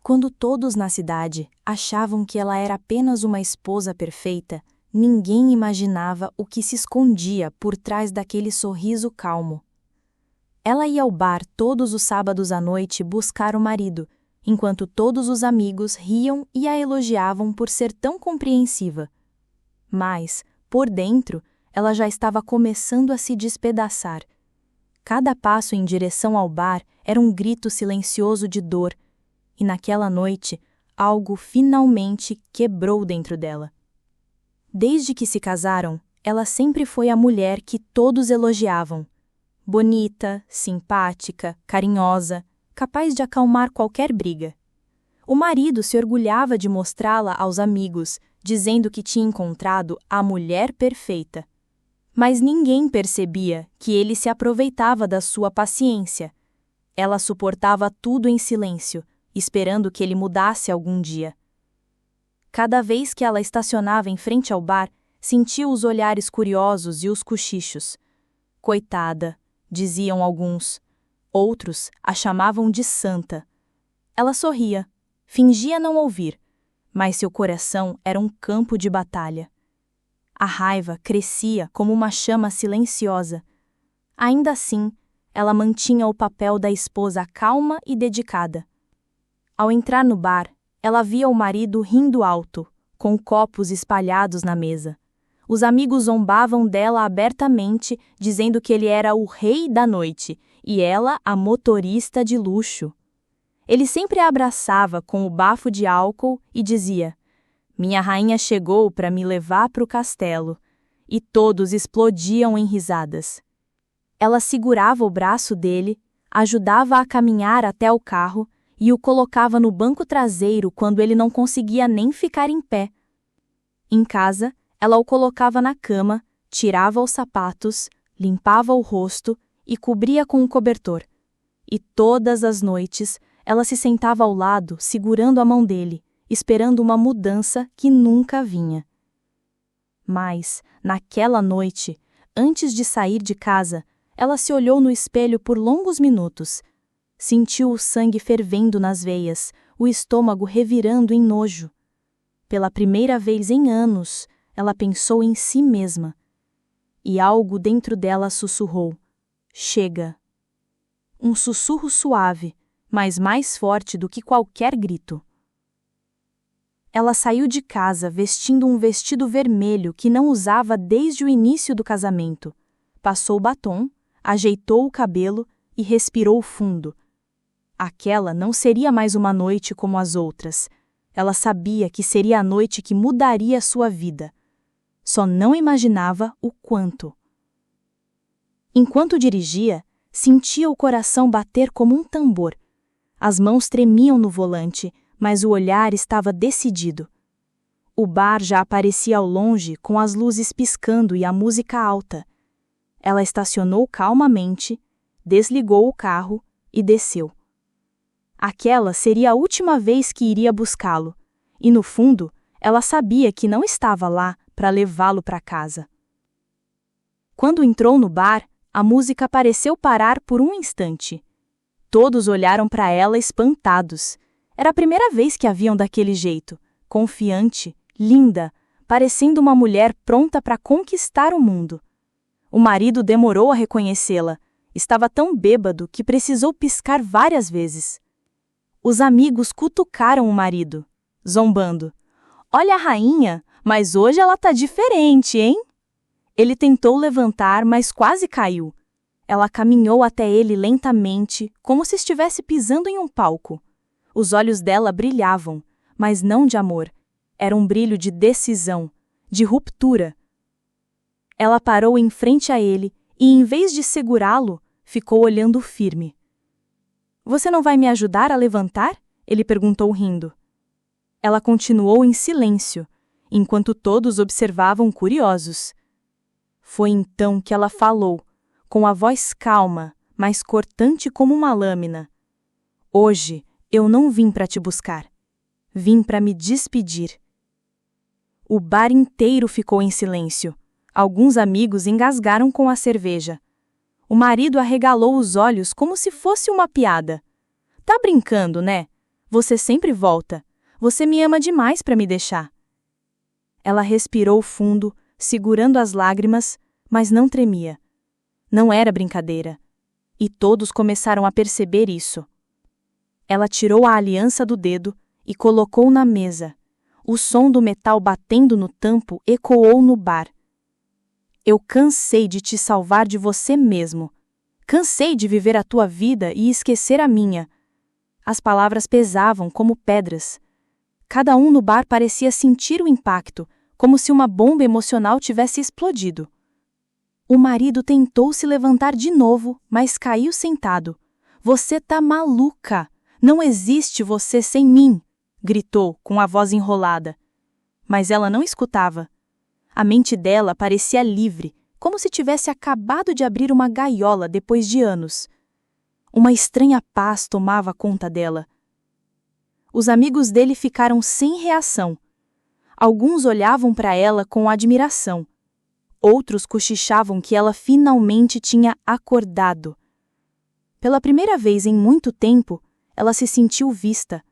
quando todos na cidade achavam que ela era apenas uma esposa perfeita, ninguém imaginava o que se escondia por trás daquele sorriso calmo. Ela ia ao bar todos os sábados à noite buscar o marido, enquanto todos os amigos riam e a elogiavam por ser tão compreensiva. Mas, por dentro, ela já estava começando a se despedaçar. Cada passo em direção ao bar era um grito silencioso de dor, e naquela noite, algo finalmente quebrou dentro dela. Desde que se casaram, ela sempre foi a mulher que todos elogiavam. Bonita, simpática, carinhosa, capaz de acalmar qualquer briga. O marido se orgulhava de mostrá-la aos amigos, dizendo que tinha encontrado a mulher perfeita. Mas ninguém percebia que ele se aproveitava da sua paciência. Ela suportava tudo em silêncio, esperando que ele mudasse algum dia. Cada vez que ela estacionava em frente ao bar, sentia os olhares curiosos e os cochichos. Coitada, diziam alguns. Outros a chamavam de santa. Ela sorria, fingia não ouvir, mas seu coração era um campo de batalha. A raiva crescia como uma chama silenciosa. Ainda assim, ela mantinha o papel da esposa calma e dedicada. Ao entrar no bar, ela via o marido rindo alto, com copos espalhados na mesa. Os amigos zombavam dela abertamente, dizendo que ele era o rei da noite e ela a motorista de luxo. Ele sempre a abraçava com o bafo de álcool e dizia: "Minha rainha chegou para me levar para o castelo", e todos explodiam em risadas. Ela segurava o braço dele, ajudava a caminhar até o carro e o colocava no banco traseiro quando ele não conseguia nem ficar em pé. Em casa, ela o colocava na cama, tirava os sapatos, limpava o rosto e cobria com um cobertor. E todas as noites, ela se sentava ao lado, segurando a mão dele, esperando uma mudança que nunca vinha. Mas, naquela noite, antes de sair de casa, ela se olhou no espelho por longos minutos. Sentiu o sangue fervendo nas veias, o estômago revirando em nojo. Pela primeira vez em anos, ela pensou em si mesma. E algo dentro dela sussurrou: "Chega." Um sussurro suave, mas mais forte do que qualquer grito. Ela saiu de casa vestindo um vestido vermelho que não usava desde o início do casamento. Passou batom, ajeitou o cabelo e respirou fundo. Aquela não seria mais uma noite como as outras. Ela sabia que seria a noite que mudaria sua vida. Só não imaginava o quanto. Enquanto dirigia, sentia o coração bater como um tambor. As mãos tremiam no volante, mas o olhar estava decidido. O bar já aparecia ao longe com as luzes piscando e a música alta. Ela estacionou calmamente, desligou o carro e desceu. Aquela seria a última vez que iria buscá-lo, e no fundo, ela sabia que não estava lá para levá-lo para casa. Quando entrou no bar, a música pareceu parar por um instante. Todos olharam para ela espantados. Era a primeira vez que a viam daquele jeito, confiante, linda, parecendo uma mulher pronta para conquistar o mundo. O marido demorou a reconhecê-la. Estava tão bêbado que precisou piscar várias vezes. Os amigos cutucaram o marido, zombando. "Olha a rainha, mas hoje ela tá diferente, hein?" Ele tentou levantar, mas quase caiu. Ela caminhou até ele lentamente, como se estivesse pisando em um palco. Os olhos dela brilhavam, mas não de amor. Era um brilho de decisão, de ruptura. Ela parou em frente a ele e, em vez de segurá-lo, ficou olhando firme. "Você não vai me ajudar a levantar?" ele perguntou rindo. Ela continuou em silêncio, enquanto todos observavam curiosos. Foi então que ela falou, com a voz calma, mas cortante como uma lâmina. "Hoje eu não vim para te buscar. Vim para me despedir." O bar inteiro ficou em silêncio. Alguns amigos engasgaram com a cerveja. O marido arregalou os olhos como se fosse uma piada. "Tá brincando, né? Você sempre volta. Você me ama demais para me deixar. Ela respirou fundo, segurando as lágrimas, mas não tremia. Não era brincadeira. E todos começaram a perceber isso. Ela tirou a aliança do dedo e colocou na mesa. O som do metal batendo no tampo ecoou no bar. Eu cansei de te salvar de você mesmo. Cansei de viver a tua vida e esquecer a minha. As palavras pesavam como pedras. Cada um no bar parecia sentir o impacto, como se uma bomba emocional tivesse explodido. O marido tentou se levantar de novo, mas caiu sentado. Você tá maluca! Não existe você sem mim! Gritou, com a voz enrolada. Mas ela não escutava. A mente dela parecia livre, como se tivesse acabado de abrir uma gaiola depois de anos. Uma estranha paz tomava conta dela. Os amigos dele ficaram sem reação. Alguns olhavam para ela com admiração. Outros cochichavam que ela finalmente tinha acordado. Pela primeira vez em muito tempo, ela se sentiu vista,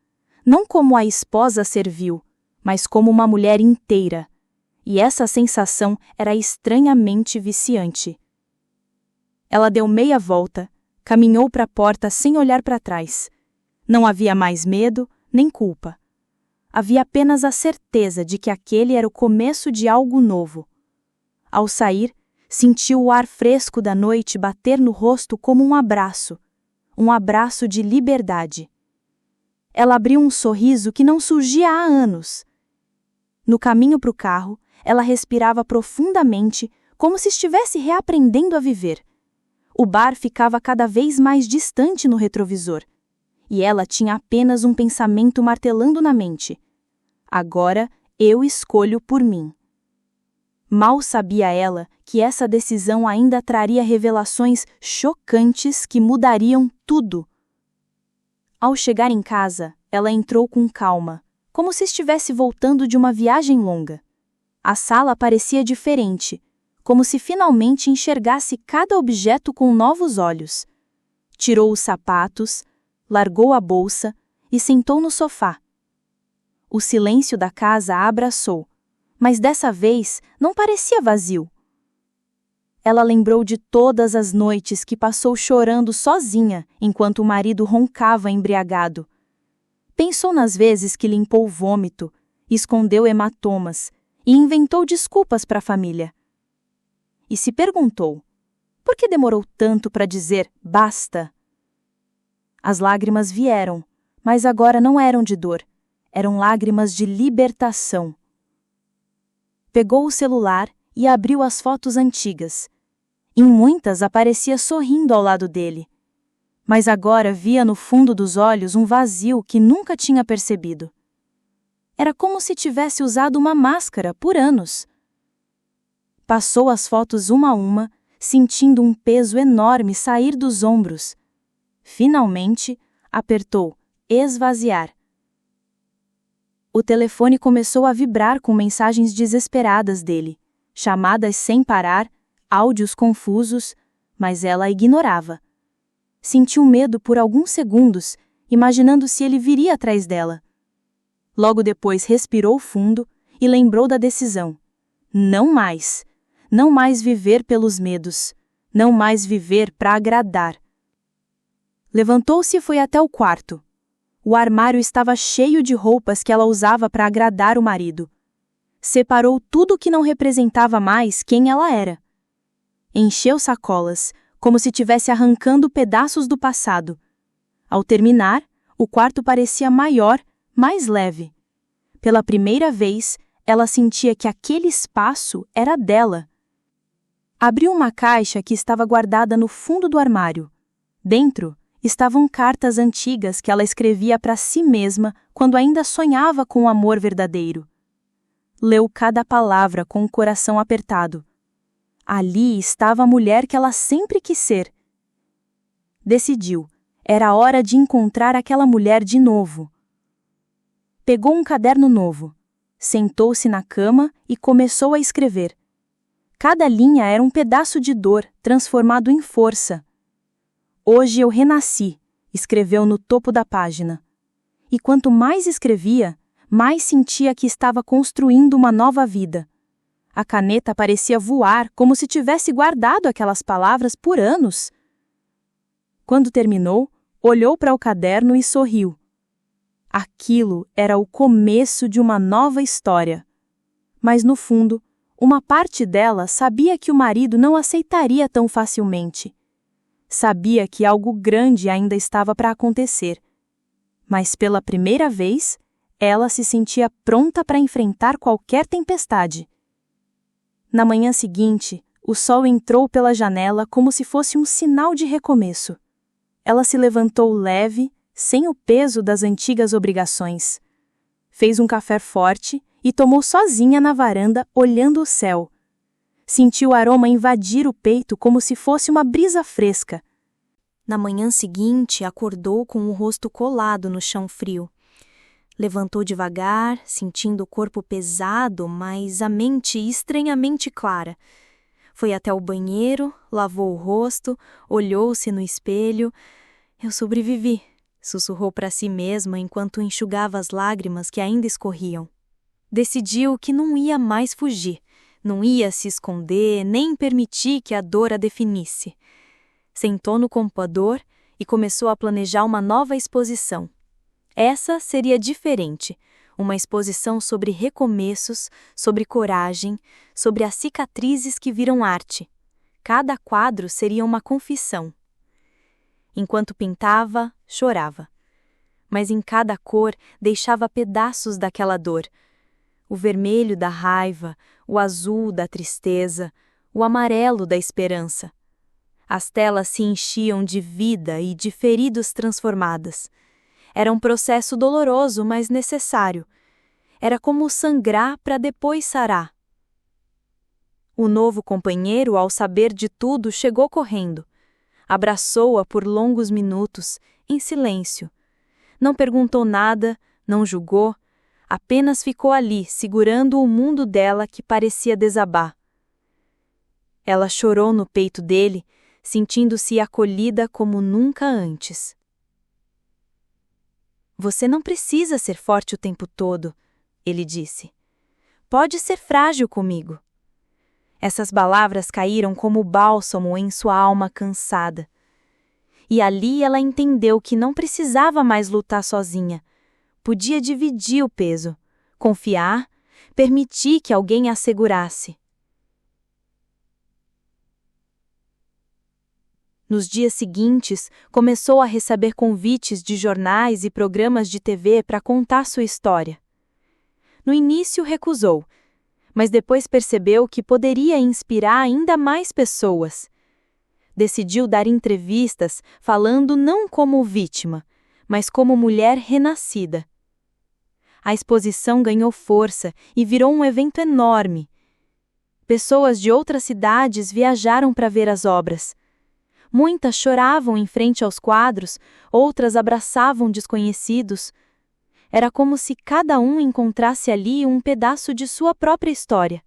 não como a esposa servil, mas como uma mulher inteira. E essa sensação era estranhamente viciante. Ela deu meia volta, caminhou para a porta sem olhar para trás. Não havia mais medo, nem culpa. Havia apenas a certeza de que aquele era o começo de algo novo. Ao sair, sentiu o ar fresco da noite bater no rosto como um abraço de liberdade. Ela abriu um sorriso que não surgia há anos. No caminho para o carro, ela respirava profundamente, como se estivesse reaprendendo a viver. O bar ficava cada vez mais distante no retrovisor, e ela tinha apenas um pensamento martelando na mente. Agora eu escolho por mim. Mal sabia ela que essa decisão ainda traria revelações chocantes que mudariam tudo. Ao chegar em casa, ela entrou com calma, como se estivesse voltando de uma viagem longa. A sala parecia diferente, como se finalmente enxergasse cada objeto com novos olhos. Tirou os sapatos, largou a bolsa e sentou no sofá. O silêncio da casa a abraçou, mas dessa vez não parecia vazio. Ela lembrou de todas as noites que passou chorando sozinha enquanto o marido roncava embriagado. Pensou nas vezes que limpou o vômito, escondeu hematomas e inventou desculpas para a família. E se perguntou, por que demorou tanto para dizer basta? As lágrimas vieram, mas agora não eram de dor, eram lágrimas de libertação. Pegou o celular e abriu as fotos antigas. Em muitas aparecia sorrindo ao lado dele. Mas agora via no fundo dos olhos um vazio que nunca tinha percebido. Era como se tivesse usado uma máscara por anos. Passou as fotos uma a uma, sentindo um peso enorme sair dos ombros. Finalmente, apertou esvaziar. O telefone começou a vibrar com mensagens desesperadas dele, chamadas sem parar, áudios confusos, mas ela ignorava. Sentiu medo por alguns segundos, imaginando se ele viria atrás dela. Logo depois respirou fundo e lembrou da decisão. Não mais. Não mais viver pelos medos. Não mais viver para agradar. Levantou-se e foi até o quarto. O armário estava cheio de roupas que ela usava para agradar o marido. Separou tudo que não representava mais quem ela era. Encheu sacolas, como se estivesse arrancando pedaços do passado. Ao terminar, o quarto parecia maior, mais leve. Pela primeira vez, ela sentia que aquele espaço era dela. Abriu uma caixa que estava guardada no fundo do armário. Dentro, estavam cartas antigas que ela escrevia para si mesma quando ainda sonhava com o amor verdadeiro. Leu cada palavra com o coração apertado. Ali estava a mulher que ela sempre quis ser. Decidiu, era hora de encontrar aquela mulher de novo. Pegou um caderno novo, sentou-se na cama e começou a escrever. Cada linha era um pedaço de dor transformado em força. Hoje eu renasci, escreveu no topo da página. e quanto mais escrevia, mais sentia que estava construindo uma nova vida. A caneta parecia voar, como se tivesse guardado aquelas palavras por anos. Quando terminou, olhou para o caderno e sorriu. Aquilo era o começo de uma nova história. Mas no fundo, uma parte dela sabia que o marido não aceitaria tão facilmente. Sabia que algo grande ainda estava para acontecer. Mas pela primeira vez, ela se sentia pronta para enfrentar qualquer tempestade. Na manhã seguinte, o sol entrou pela janela como se fosse um sinal de recomeço. Ela se levantou leve, sem o peso das antigas obrigações. Fez um café forte e tomou sozinha na varanda, olhando o céu. Sentiu o aroma invadir o peito como se fosse uma brisa fresca. Na manhã seguinte, acordou com o rosto colado no chão frio. Levantou devagar, sentindo o corpo pesado, mas a mente estranhamente clara. Foi até o banheiro, lavou o rosto, olhou-se no espelho. Eu sobrevivi, sussurrou para si mesma enquanto enxugava as lágrimas que ainda escorriam. Decidiu que não ia mais fugir, não ia se esconder, nem permitir que a dor a definisse. Sentou no computador e começou a planejar uma nova exposição. Essa seria diferente, uma exposição sobre recomeços, sobre coragem, sobre as cicatrizes que viram arte. Cada quadro seria uma confissão. Enquanto pintava, chorava. Mas em cada cor deixava pedaços daquela dor. O vermelho da raiva, o azul da tristeza, o amarelo da esperança. As telas se enchiam de vida e de feridas transformadas. Era um processo doloroso, mas necessário. Era como sangrar para depois sarar. O novo companheiro, ao saber de tudo, chegou correndo. Abraçou-a por longos minutos, em silêncio. Não perguntou nada, não julgou, apenas ficou ali, segurando o mundo dela que parecia desabar. Ela chorou no peito dele, sentindo-se acolhida como nunca antes. Você não precisa ser forte o tempo todo, ele disse. Pode ser frágil comigo. Essas palavras caíram como bálsamo em sua alma cansada. E ali ela entendeu que não precisava mais lutar sozinha. Podia dividir o peso, confiar, permitir que alguém a segurasse. Nos dias seguintes, começou a receber convites de jornais e programas de TV para contar sua história. No início recusou, mas depois percebeu que poderia inspirar ainda mais pessoas. Decidiu dar entrevistas falando não como vítima, mas como mulher renascida. A exposição ganhou força e virou um evento enorme. Pessoas de outras cidades viajaram para ver as obras. Muitas choravam em frente aos quadros, outras abraçavam desconhecidos. Era como se cada um encontrasse ali um pedaço de sua própria história.